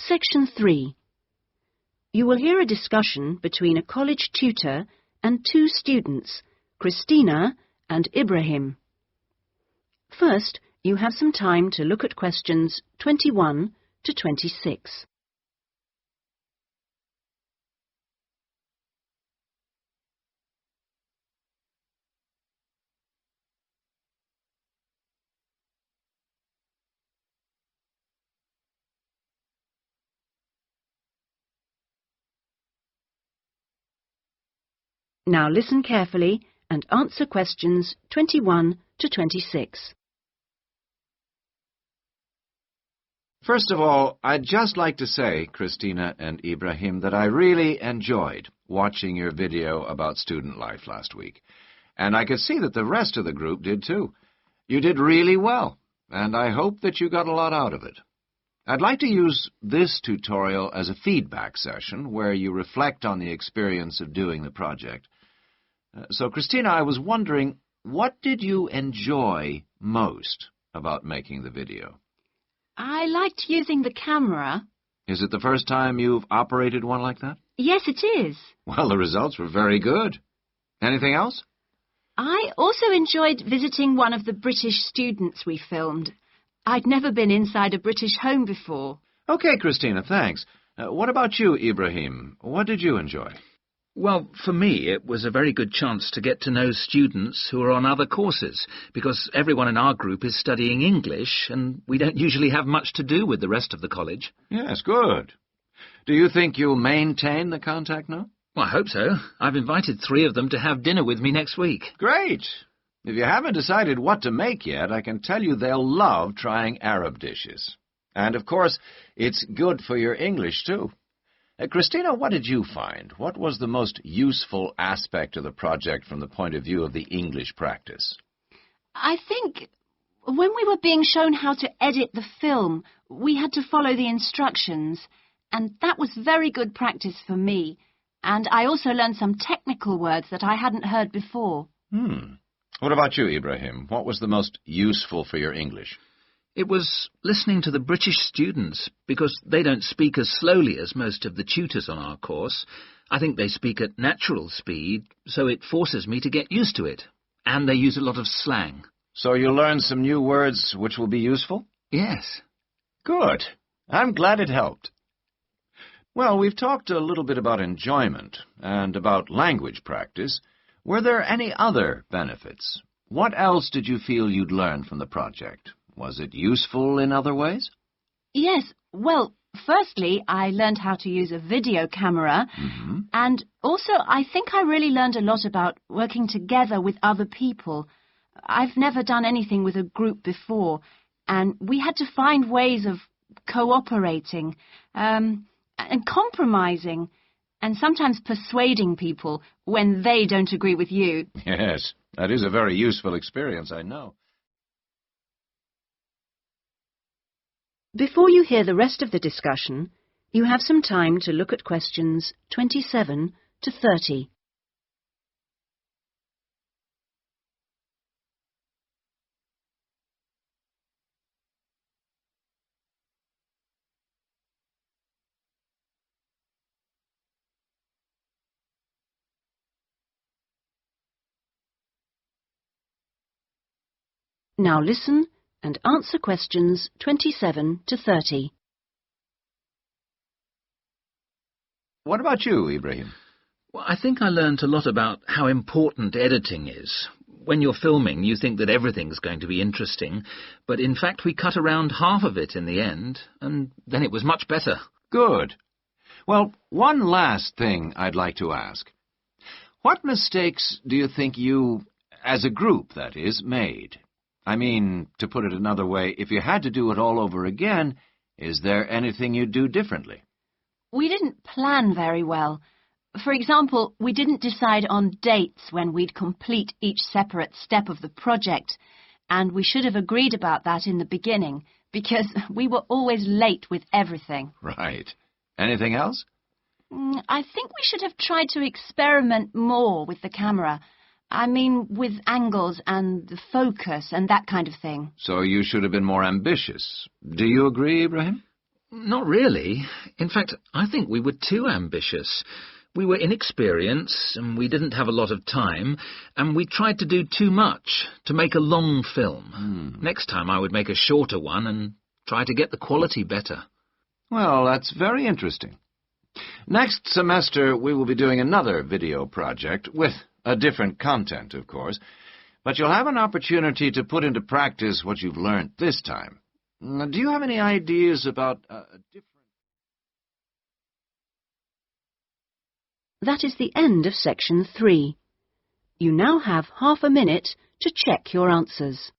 Section 3. You will hear a discussion between a college tutor and two students, Christina and Ibrahim. First, you have some time to look at questions 21 to 26. Now listen carefully and answer questions 21 to 26. First of all, I'd just like to say, Christina and Ibrahim, that I really enjoyed watching your video about student life last week. And I could see that the rest of the group did too. You did really well, and I hope that you got a lot out of it. I'd like to use this tutorial as a feedback session where you reflect on the experience of doing the project. So, Christina, I was wondering, what did you enjoy most about making the video? I liked using the camera. Is it the first time you've operated one like that? Yes, it is. Well, the results were very good. Anything else? I also enjoyed visiting one of the British students we filmed. I'd never been inside a British home before. Okay, Christina, thanks. What about you, Ibrahim? What did you enjoy? Well, for me, it was a very good chance to get to know students who are on other courses, because everyone in our group is studying English, and we don't usually have much to do with the rest of the college. Yes, good. Do you think you'll maintain the contact now? Well, I hope so. I've invited 3 of them to have dinner with me next week. Great. If you haven't decided what to make yet, I can tell you they'll love trying Arab dishes. And, of course, it's good for your English, too. Christina, what did you find? What was the most useful aspect of the project from the point of view of the English practice? I think when we were being shown how to edit the film, we had to follow the instructions, and that was very good practice for me. And I also learned some technical words that I hadn't heard before. What about you, Ibrahim? What was the most useful for your English? It was listening to the British students, because they don't speak as slowly as most of the tutors on our course. I think they speak at natural speed, so it forces me to get used to it. And they use a lot of slang. So you learned some new words which will be useful? Yes. Good. I'm glad it helped. Well, we've talked a little bit about enjoyment and about language practice. Were there any other benefits? What else did you feel you'd learned from the project? Was it useful in other ways? Yes, well, firstly, I learned how to use a video camera, and also I think I really learned a lot about working together with other people. I've never done anything with a group before, and we had to find ways of cooperating and compromising, and sometimes persuading people when they don't agree with you. Yes, that is a very useful experience, I know. Before you hear the rest of the discussion, you have some time to look at questions 27 to 30. Now listen and answer questions 27 to 30. What about you, Ibrahim? Well, I think I learned a lot about how important editing is. When you're filming, you think that everything's going to be interesting, but in fact we cut around half of it in the end, and then it was much better. Good. Well, one last thing I'd like to ask. What mistakes do you think you, as a group, that is, made? I mean, to put it another way, if you had to do it all over again, is there anything you'd do differently? We didn't plan very well. For example, we didn't decide on dates when we'd complete each separate step of the project, and we should have agreed about that in the beginning, because we were always late with everything. Right. Anything else? I think we should have tried to experiment more with the camera. I mean, with angles and the focus and that kind of thing. So you should have been more ambitious. Do you agree, Ibrahim? Not really. In fact, I think we were too ambitious. We were inexperienced, and we didn't have a lot of time, and we tried to do too much, to make a long film. Next time I would make a shorter one and try to get the quality better. Well, that's very interesting. Next semester we will be doing another video project, with a different content, of course, but you'll have an opportunity to put into practice what you've learned this time. Do you have any ideas about a different... That is the end of section 3. You now have half a minute to check your answers.